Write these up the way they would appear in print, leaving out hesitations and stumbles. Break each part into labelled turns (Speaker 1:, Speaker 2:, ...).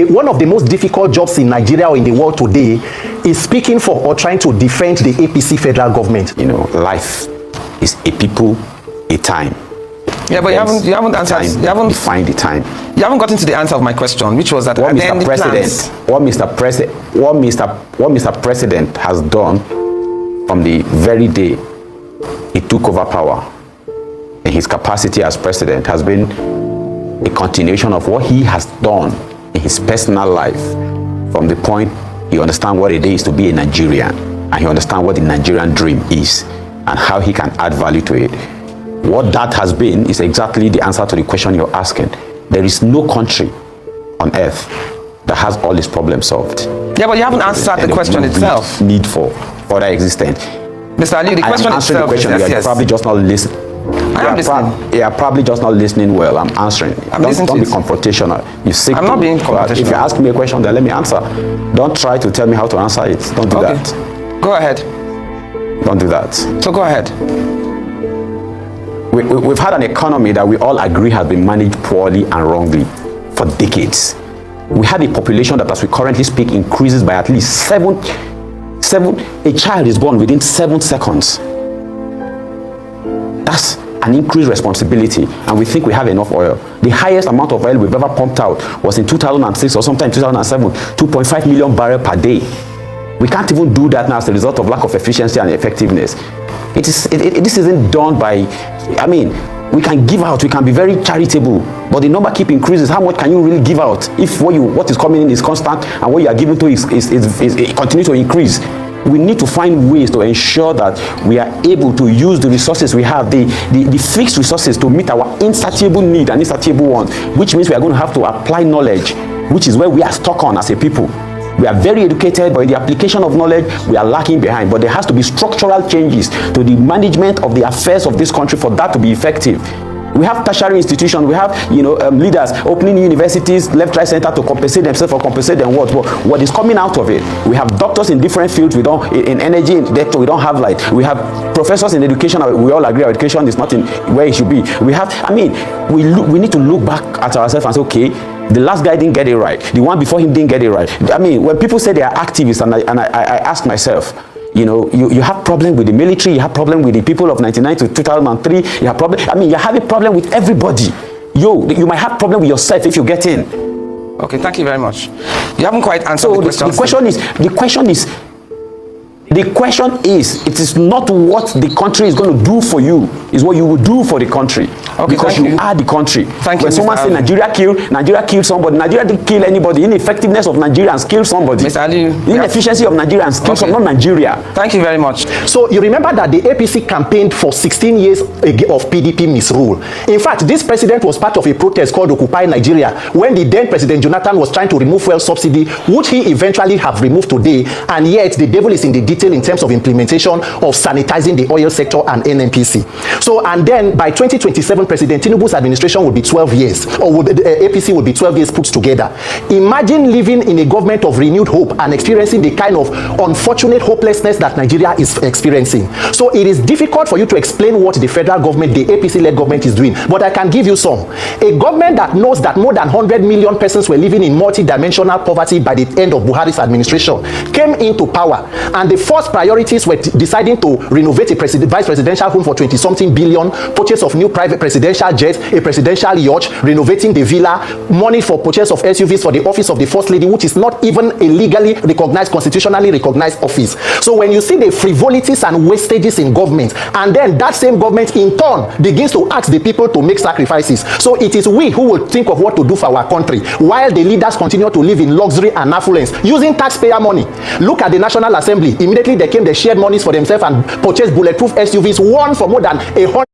Speaker 1: one of the most difficult jobs in Nigeria or in the world today is speaking for or trying to defend the APC federal government.
Speaker 2: You know, life is a people, a time.
Speaker 3: Yeah, but you haven't answered. You haven't
Speaker 2: defined the time.
Speaker 3: You haven't gotten to the answer of my question, which was that
Speaker 2: what Mr. President has done from the very day he took over power, in his capacity as president, has been a continuation of what he has done in his personal life, from the point he understands what it is to be a Nigerian, and he understands what the Nigerian dream is and how he can add value to it. What that has been is exactly the answer to the question you're asking. There is no country on earth that has all its problems solved.
Speaker 3: Yeah, but you haven't answered the question itself.
Speaker 2: Need for further existence.
Speaker 3: Mr. Ali, the question itself is
Speaker 2: yes. You're probably just not listening.
Speaker 3: I am listening.
Speaker 2: You're probably just not listening well. I'm answering. Don't be confrontational. I'm
Speaker 3: not being confrontational.
Speaker 2: If you ask me a question, then let me answer. Don't try to tell me how to answer it. Don't do that.
Speaker 3: Go ahead.
Speaker 2: Don't do that.
Speaker 3: So go ahead.
Speaker 2: We've had an economy that we all agree has been managed poorly and wrongly for decades. We had a population that, as we currently speak, increases by at least a child is born within 7 seconds. That's an increased responsibility, and we think we have enough oil. The highest amount of oil we've ever pumped out was in 2006 or sometime 2007, 2.5 million barrels per day. We can't even do that now as a result of lack of efficiency and effectiveness. This isn't done by, I mean, we can give out, we can be very charitable, but the number keep increases. How much can you really give out if what is coming in is constant and what you are giving to is continue to increase? We need to find ways to ensure that we are able to use the resources we have, the fixed resources, to meet our insatiable need and insatiable wants, which means we are going to have to apply knowledge, which is where we are stuck on as a people. We are very educated, but in the application of knowledge, we are lacking behind. But there has to be structural changes to the management of the affairs of this country for that to be effective. We have tertiary institutions, we have leaders opening universities left, right, center to compensate themselves or compensate them what is coming out of it. We have doctors in different fields. We don't, in energy, in data, we don't have light. We have professors in education. We all agree our education is not in where it should be. We have, I mean, we need to look back at ourselves and say, okay, the last guy didn't get it right. The one before him didn't get it right. I mean, when people say they are activists, and I ask myself, you know, you have problem with the military, you have problem with the people of 1999 to 2003, you have problem, I mean, you have a problem with everybody. You might have problem with yourself if you get in.
Speaker 3: Okay, thank you very much. You haven't quite answered the question.
Speaker 2: The question is, it is not what the country is going to do for you, it's what you will do for the country.
Speaker 3: Okay,
Speaker 2: because you are the country.
Speaker 3: Thank you,
Speaker 2: when someone says Nigeria killed somebody, Nigeria didn't kill anybody. Ineffectiveness of Nigerians killed somebody.
Speaker 3: Mr. Ali,
Speaker 2: inefficiency of Nigerians killed not Nigeria.
Speaker 3: Thank you very much.
Speaker 1: So you remember that the APC campaigned for 16 years of PDP misrule. In fact, this president was part of a protest called Occupy Nigeria when the then President Jonathan was trying to remove fuel subsidy, which he eventually have removed today, and yet the devil is in the detail in terms of implementation of sanitizing the oil sector and NNPC. So, and then by 2027, President Tinubu's administration would be 12 years, or the APC would be 12 years put together. Imagine living in a government of renewed hope and experiencing the kind of unfortunate hopelessness that Nigeria is experiencing. So it is difficult for you to explain what the federal government, the APC-led government, is doing, but I can give you some. A government that knows that more than 100 million persons were living in multi-dimensional poverty by the end of Buhari's administration came into power, and the first priorities were deciding to renovate a vice presidential home for 20-something billion, purchase of new private presidential jets, a presidential yacht, renovating the villa, money for purchase of SUVs for the office of the first lady, which is not even a legally recognized, constitutionally recognized office. So when you see the frivolities and wastages in government, and then that same government in turn begins to ask the people to make sacrifices, so it is we who will think of what to do for our country, while the leaders continue to live in luxury and affluence using taxpayer money. Look at the National Assembly. Immediately they came, they shared monies for themselves and purchased bulletproof SUVs, one for more than 100.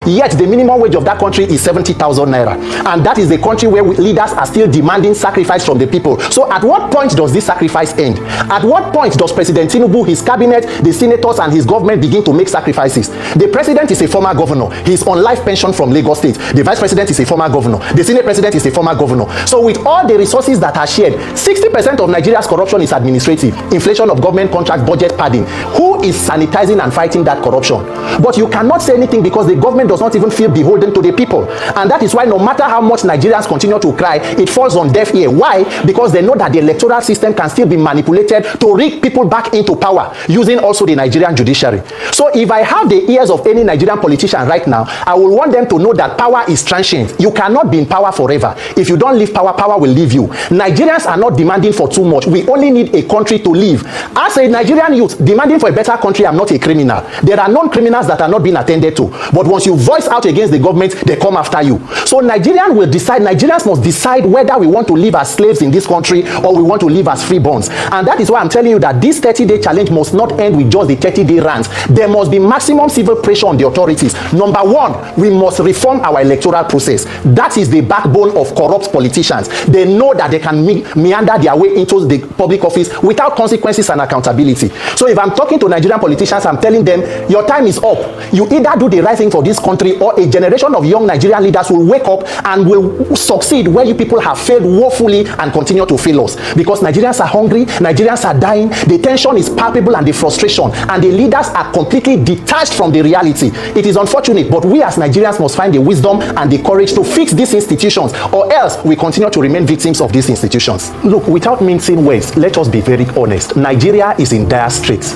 Speaker 1: Yet the minimum wage of that country is 70,000 naira, and that is the country where leaders are still demanding sacrifice from the people. So at what point does this sacrifice end? At what point does President Tinubu, his cabinet, the senators and his government begin to make sacrifices? The president is a former governor. He's on life pension from Lagos State. The vice president is a former governor. The senate president is a former governor. So with all the resources that are shared, 60% of Nigeria's corruption is administrative, inflation of government contract, budget padding. Who is sanitizing and fighting that corruption? But you cannot say anything because the government does not even feel beholden to the people. And that is why no matter how much Nigerians continue to cry, it falls on deaf ear. Why? Because they know that the electoral system can still be manipulated to rig people back into power using also the Nigerian judiciary. So if I have the ears of any Nigerian politician right now, I will want them to know that power is transient. You cannot be in power forever. If you don't leave power, power will leave you. Nigerians are not demanding for too much. We only need a country to live. As a Nigerian youth demanding for a better country, I'm not a criminal. There are non-criminals that are not being attended to. But once you voice out against the government, they come after you. So Nigerians must decide whether we want to live as slaves in this country or we want to live as freeborns. And that is why I'm telling you that this 30-day challenge must not end with just the 30-day rant. There must be maximum civil pressure on the authorities. Number one, we must reform our electoral process. That is the backbone of corrupt politicians. They know that they can meander their way into the public office without consequences and accountability. So if I'm talking to Nigerian politicians, I'm telling them, your time is up. You either do the right thing for this country, or a generation of young Nigerian leaders will wake up and will succeed where you people have failed woefully and continue to fail us. Because Nigerians are hungry, Nigerians are dying, the tension is palpable and the frustration, and the leaders are completely detached from the reality. It is unfortunate, but we as Nigerians must find the wisdom and the courage to fix these institutions, or else we continue to remain victims of these institutions. Look, without mincing words, let us be very honest. Nigeria is in dire straits.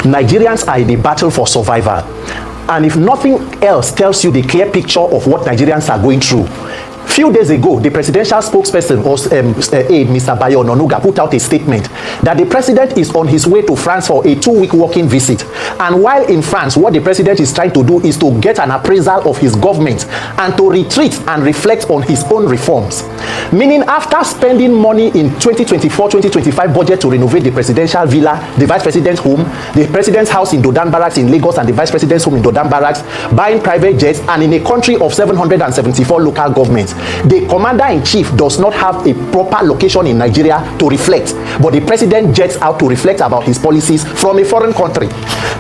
Speaker 1: Nigerians are in a battle for survival. And if nothing else tells you the clear picture of what Nigerians are going through, few days ago, the presidential spokesperson, aide, Mr. Bayo Ononuga, put out a statement that the president is on his way to France for a 2-week working visit. And while in France, what the president is trying to do is to get an appraisal of his government and to retreat and reflect on his own reforms. Meaning, after spending money in 2024-2025 budget to renovate the presidential villa, the vice president's home, the president's house in Dodan Barracks in Lagos, and the vice president's home in Dodan Barracks, buying private jets, and in a country of 774 local governments, the commander-in-chief does not have a proper location in Nigeria to reflect, but the president jets out to reflect about his policies from a foreign country.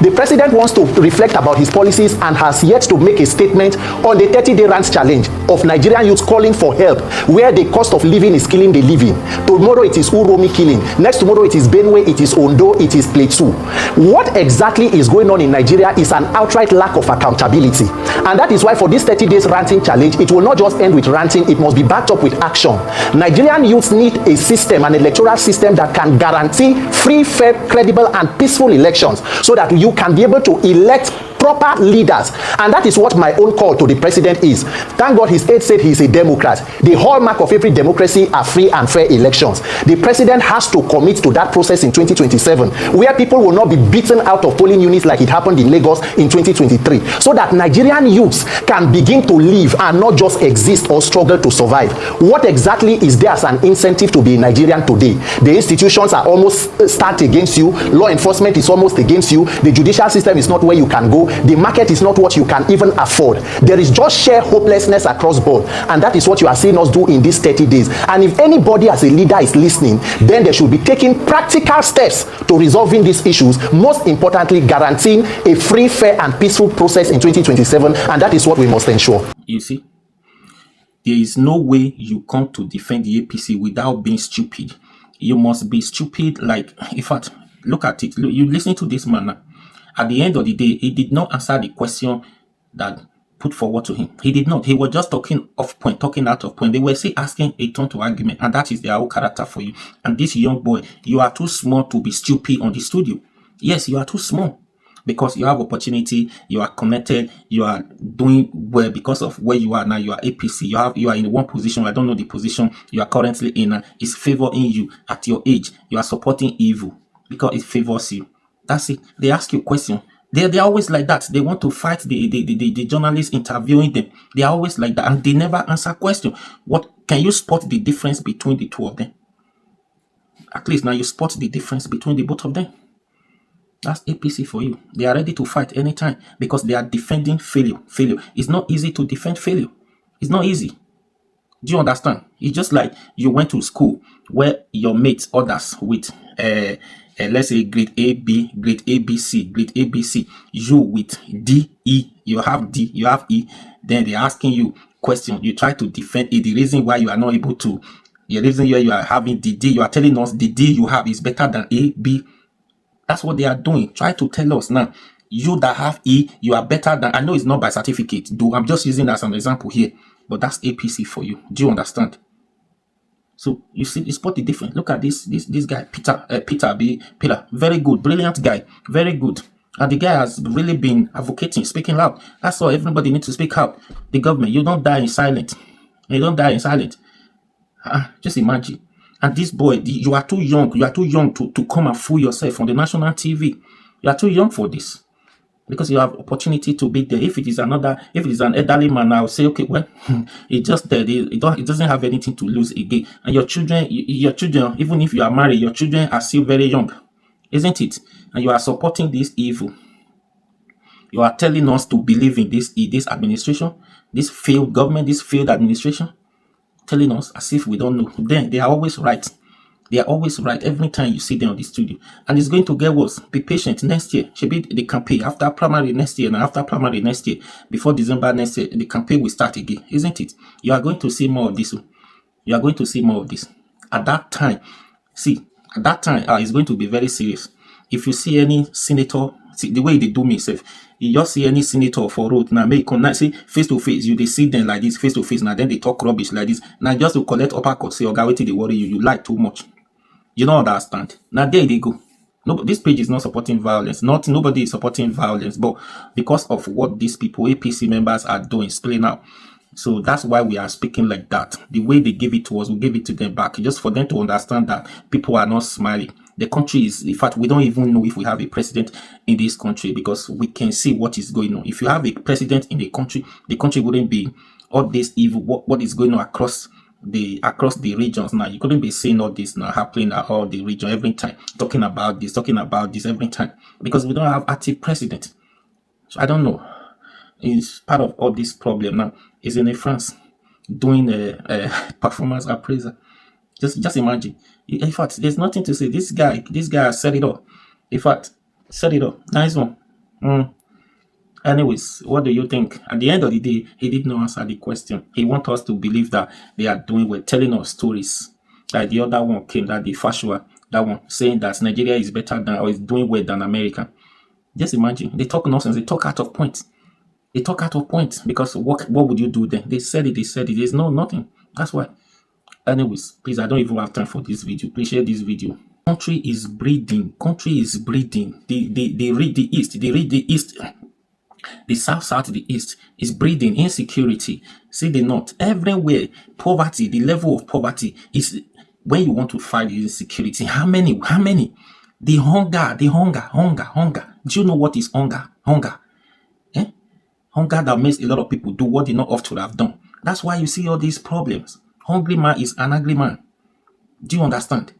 Speaker 1: The president wants to reflect about his policies and has yet to make a statement on the 30-day rant challenge of Nigerian youths calling for help, where the cost of living is killing the living. Tomorrow it is Uromi killing. Next tomorrow it is Benue, it is Ondo, it is Plateau. What exactly is going on in Nigeria is an outright lack of accountability. And that is why for this 30 days ranting challenge, it will not just end with ranting, it must be backed up with action. Nigerian youths need a system, an electoral system that can guarantee free, fair, credible, and peaceful elections, so that you can be able to elect proper leaders. And that is what my own call to the president is. Thank God his aide said he is a Democrat. The hallmark of every democracy are free and fair elections. The president has to commit to that process in 2027, where people will not be beaten out of polling units like it happened in Lagos in 2023, so that Nigerian youths can begin to live and not just exist or struggle to survive. What exactly is there as an incentive to be a Nigerian today? The institutions are almost stacked against you. Law enforcement is almost against you. The judicial system is not where you can go. The market is not what you can even afford. There is just sheer hopelessness across board, and that is what you are seeing us do in these 30 days. And if anybody as a leader is listening, then they should be taking practical steps to resolving these issues, most importantly guaranteeing a free, fair, and peaceful process in 2027, and that is what we must ensure.
Speaker 4: You see, there is no way you come to defend the APC without being stupid. You must be stupid. Like, in fact, look at it. You listen to this man now. At the end of the day, he did not answer the question that put forward to him. He did not. He was just talking off point, talking out of point. They were still asking a turn to argument, and that is their whole character for you. And this young boy, you are too small to be stupid on the studio. Yes, you are too small, because you have opportunity, you are connected, you are doing well because of where you are now. You are APC. You are in one position. I don't know the position you are currently in. It's favoring you at your age. You are supporting evil because it favors you. That's it. They ask you a question. They're always like that. They want to fight the journalists interviewing them. They are always like that, and they never answer question. What can you spot the difference between the two of them? At least now you spot the difference between the both of them. That's APC for you. They are ready to fight anytime because they are defending failure. Failure. It's not easy to defend failure. It's not easy. Do you understand? It's just like you went to school where your mates, others with let's say grade A, B, grade ABC, grade ABC. You with D, E, you have D, you have E. Then they're asking you question. You try to defend it. The reason why you are not able to, the reason why you are having the D, you are telling us the D you have is better than A, B. That's what they are doing. Try to tell us now. You that have E, you are better than. I know it's not by certificate, though. I'm just using that as an example here, but that's APC for you. Do you understand? So you see, you spot the difference. Look at this guy, Peter. Very good, brilliant guy, very good. And the guy has really been advocating, speaking loud. That's why everybody needs to speak out. The government, you don't die in silence. You don't die in silence. Just imagine. And this boy, you are too young. You are too young to come and fool yourself on the national TV. You are too young for this. Because you have opportunity to be there. If it is an elderly man, I'll say, okay, well, it just dead. It doesn't have anything to lose again. And your children, even if you are married, your children are still very young, isn't it? And you are supporting this evil. You are telling us to believe in this administration, this failed government, this failed administration, telling us as if we don't know. Then they are always right. They are always right every time you see them on the studio. And it's going to get worse. Be patient. Next year, should be the campaign. After primary next year, and after primary next year, before December next year, the campaign will start again, isn't it? You are going to see more of this. You are going to see more of this. At that time, it's going to be very serious. If you see any senator, see the way they do me, self, you just see any senator for road now, make come say face to face, you they see them like this face to face, now then they talk rubbish like this. Now just to collect uppercut, say, okay, wait, they worry you, you like too much. You don't understand. Now there they go. No, this page is not supporting violence. Nobody is supporting violence, but because of what these people, APC members, are doing, spilling out. So that's why we are speaking like that. The way they give it to us, we give it to them back, just for them to understand that people are not smiling. The country is, in fact, we don't even know if we have a president in this country, because we can see what is going on. If you have a president in the country wouldn't be all this evil. What is going on across the regions now? You couldn't be seeing all this now happening at all the region every time, talking about this every time, because we don't have active president. So I don't know. It's part of all this problem now. Is in France doing a performance appraisal. Just imagine. In fact, there's nothing to say. This guy set it up. In fact, set it up. Nice one. Anyways, what do you think? At the end of the day, he did not answer the question. He wants us to believe that they are doing well, telling us stories. Like the other one came, that the Fashua, that one, saying that Nigeria is better than, or is doing well than America. Just imagine. They talk nonsense. They talk out of point. Because what would you do then? They said it. There's nothing. That's why. Anyways, please, I don't even have time for this video. Please share this video. Country is breeding. They read the East. The south, the east is breeding insecurity. See the north. Everywhere, poverty, the level of poverty is when you want to fight the insecurity. How many? The hunger. Do you know what is hunger? Hunger that makes a lot of people do what they not ought to have done. That's why you see all these problems. Hungry man is an ugly man. Do you understand?